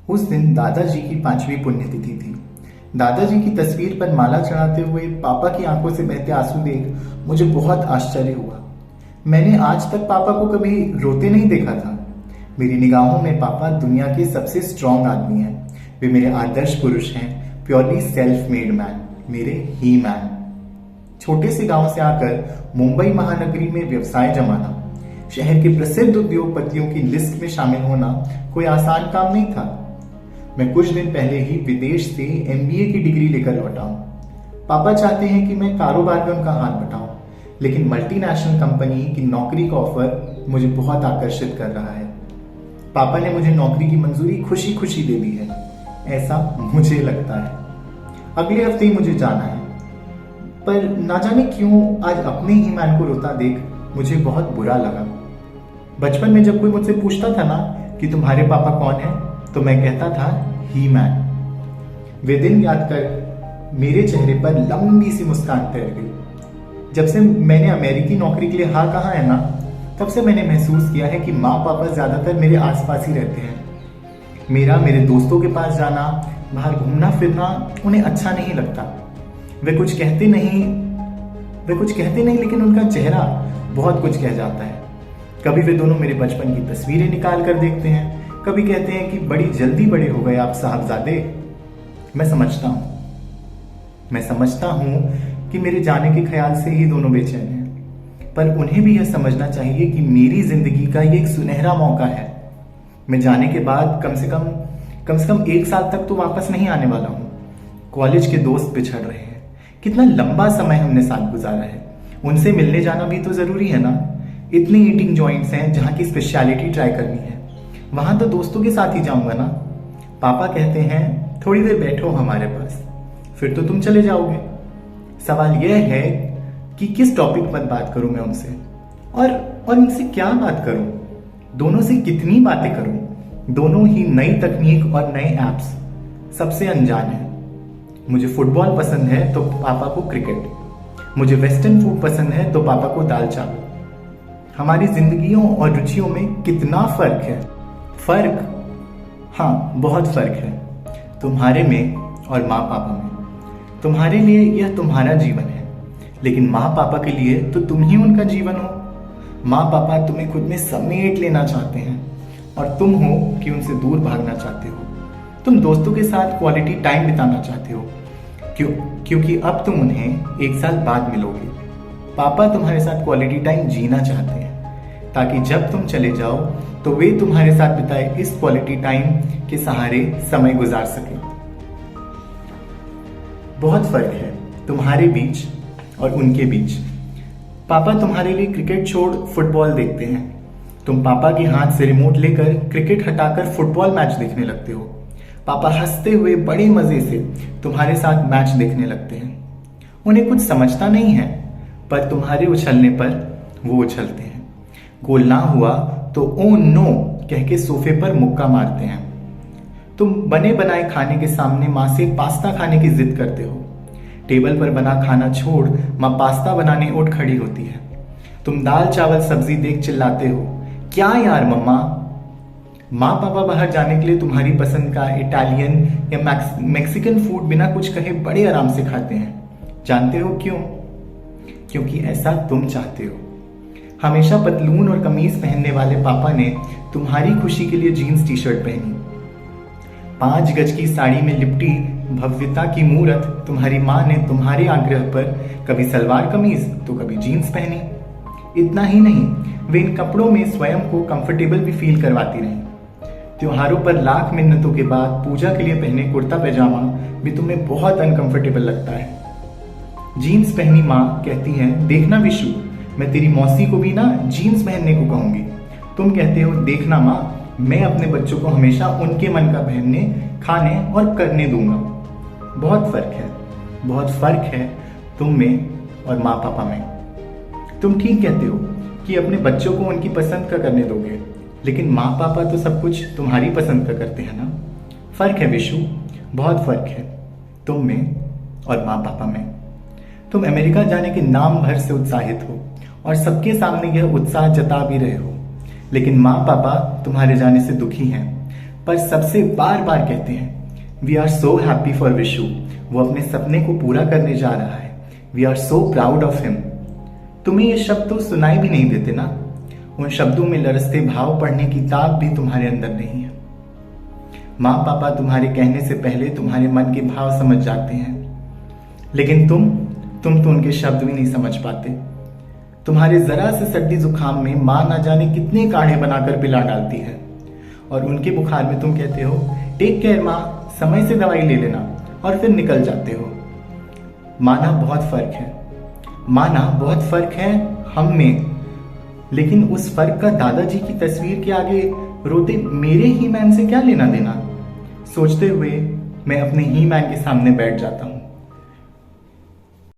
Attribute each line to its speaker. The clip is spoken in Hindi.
Speaker 1: उस दिन दादाजी की 5वीं पुण्यतिथि थी। दादाजी की तस्वीर पर माला चढ़ाते हुए पापा की आंखों से बहते आंसू देख मुझे बहुत आश्चर्य हुआ। मैंने आज तक पापा को कभी रोते नहीं देखा था। मेरी निगाहों में पापा दुनिया के सबसे स्ट्रांग आदमी हैं। वे मेरे आदर्श पुरुष हैं, प्योरली सेल्फ मेड मैन, मेरे ही मैन। छोटे से गांव से आकर मुंबई महानगरी में व्यवसाय जमाना, शहर के प्रसिद्ध उद्योगपतियों की लिस्ट में शामिल होना कोई आसान काम नहीं था। मैं कुछ दिन पहले ही विदेश से MBA की डिग्री लेकर लौटा हूं। पापा चाहते हैं कि मैं कारोबार में उनका हाथ बटाऊं, लेकिन मल्टीनेशनल कंपनी की नौकरी का ऑफर मुझे बहुत आकर्षित कर रहा है। पापा ने मुझे नौकरी की मंजूरी खुशी खुशी दे दी है, ऐसा मुझे लगता है। अगले हफ्ते ही मुझे जाना है, पर ना जाने क्यों आज अपने ही मैन को रोता देख मुझे बहुत बुरा लगा। बचपन में जब कोई मुझसे पूछता था ना कि तुम्हारे पापा कौन है, तो मैं कहता था ही मैन। वे दिन याद कर मेरे चेहरे पर लंबी सी मुस्कान तैर गई। जब से मैंने अमेरिकी नौकरी के लिए हाँ कहा है ना, तब से मैंने महसूस किया है कि माँ पापा ज्यादातर मेरे आसपास ही रहते हैं। मेरे दोस्तों के पास जाना, बाहर घूमना फिरना उन्हें अच्छा नहीं लगता। वे कुछ कहते नहीं, लेकिन उनका चेहरा बहुत कुछ कह जाता है। कभी वे दोनों मेरे बचपन की तस्वीरें निकाल कर देखते हैं, कभी कहते हैं कि बड़ी जल्दी बड़े हो गए आप साहबजादे। मैं समझता हूं कि मेरे जाने के ख्याल से ही दोनों बेचैन हैं, पर उन्हें भी यह समझना चाहिए कि मेरी जिंदगी का ये एक सुनहरा मौका है। मैं जाने के बाद कम से कम 1 साल तक तो वापस नहीं आने वाला हूं। कॉलेज के दोस्त बिछड़ रहे हैं, कितना लंबा समय हमने साथ गुजारा है, उनसे मिलने जाना भी तो जरूरी है ना। इतने ईटिंग जॉइंट्स हैं जहां की स्पेशलिटी ट्राई करनी है, वहां तो दोस्तों के साथ ही जाऊंगा ना। पापा कहते हैं थोड़ी देर बैठो हमारे पास, फिर तो तुम चले जाओगे। सवाल यह है कि किस टॉपिक पर बात करूं मैं उनसे, और उनसे क्या बात करूं, दोनों से कितनी बातें करूं। दोनों ही नई तकनीक और नए एप्स, सबसे अनजान है। मुझे फुटबॉल पसंद है तो पापा को क्रिकेट, मुझे वेस्टर्न फूड पसंद है तो पापा को दाल चावल। हमारी जिंदगियों और रुचियों में कितना फर्क है। हाँ, बहुत फर्क है, तुम्हारे में और माँ पापा में। तुम्हारे लिए यह तुम्हारा जीवन है, लेकिन माँ पापा के लिए तो तुम ही उनका जीवन हो। माँ पापा तुम्हें खुद में समेट लेना चाहते हैं, और तुम हो कि उनसे दूर भागना चाहते हो। तुम दोस्तों के साथ क्वालिटी टाइम बिताना चाहते हो, क्योंकि अब तुम उन्हें 1 साल बाद मिलोगे। पापा तुम्हारे साथ क्वालिटी टाइम जीना चाहते हैं, ताकि जब तुम चले जाओ तो वे तुम्हारे साथ बिताए इस क्वालिटी टाइम के सहारे समय गुजार सके। बहुत फर्क है तुम्हारे बीच और उनके बीच। पापा तुम्हारे लिए क्रिकेट छोड़ फुटबॉल देखते हैं, तुम पापा के हाथ से रिमोट लेकर क्रिकेट हटाकर फुटबॉल मैच देखने लगते हो। पापा हंसते हुए बड़े मजे से तुम्हारे साथ मैच देखने लगते हैं। उन्हें कुछ समझता नहीं है, पर तुम्हारे उछलने पर वो उछलते हैं। गोल ना हुआ तो ओ नो कह के सोफे पर मुक्का मारते हैं। तुम बने बनाए खाने के सामने माँ से पास्ता खाने की जिद करते हो। टेबल पर बना खाना छोड़ माँ पास्ता बनाने उठ खड़ी होती है। तुम दाल चावल सब्जी देख चिल्लाते हो, क्या यार मम्मा। माँ पापा बाहर जाने के लिए तुम्हारी पसंद का इटालियन या मैक्सिकन फूड बिना कुछ कहे बड़े आराम से खाते हैं। जानते हो क्यों? क्योंकि ऐसा तुम चाहते हो। हमेशा पतलून और कमीज पहनने वाले पापा ने तुम्हारी खुशी के लिए जीन्स टी शर्ट पहनी। 5 गज की साड़ी में लिपटी भव्यता की मूरत तुम्हारी माँ ने तुम्हारे आग्रह पर कभी सलवार कमीज तो कभी जीन्स पहनी। इतना ही नहीं, वे इन कपड़ों में स्वयं को कंफर्टेबल भी फील करवाती रही। त्योहारों पर लाख मिन्नतों के बाद पूजा के लिए पहने कुर्ता पैजामा भी तुम्हें बहुत अनकंफर्टेबल लगता है। जीन्स पहनी माँ कहती है, देखना विशु, मैं तेरी मौसी को भी ना जीन्स पहनने को कहूंगी। तुम कहते हो, देखना माँ, मैं अपने बच्चों को हमेशा उनके मन का पहनने, खाने और करने दूंगा। बहुत फर्क है तुम में और माँ पापा में। तुम ठीक कहते हो कि अपने बच्चों को उनकी पसंद का करने दोगे, लेकिन माँ पापा तो सब कुछ तुम्हारी पसंद का करते हैं ना। फर्क है विशु, बहुत फर्क है तुम में और माँ पापा में। तुम अमेरिका जाने के नाम भर से उत्साहित हो और सबके सामने यह उत्साह जता भी रहे हो, लेकिन माँ पापा तुम्हारे जाने से दुखी हैं। पर सबसे बार बार कहते हैं we are so happy for Vishu, वो अपने सपने को पूरा करने जा रहा है, we are so proud of him. तुम्हें ये शब्द तो सुनाई भी नहीं देते ना, उन शब्दों में लरसते भाव पढ़ने की ताक भी तुम्हारे अंदर नहीं है। माँ पापा तुम्हारे कहने से पहले तुम्हारे मन के भाव समझ जाते हैं, लेकिन तुम तो उनके शब्द भी नहीं समझ पाते। तुम्हारे जरा से सर्दी जुकाम में माँ ना जाने कितने काढ़े बनाकर पिला डालती है, और उनके बुखार में तुम कहते हो टेक केयर माँ, समय से दवाई ले लेना, और फिर निकल जाते हो। माना बहुत फर्क है हम में, लेकिन उस फर्क का दादाजी की तस्वीर के आगे रोते मेरे ही मैन से क्या लेना देना। सोचते हुए मैं अपने ही मैन के सामने बैठ जाता हूँ।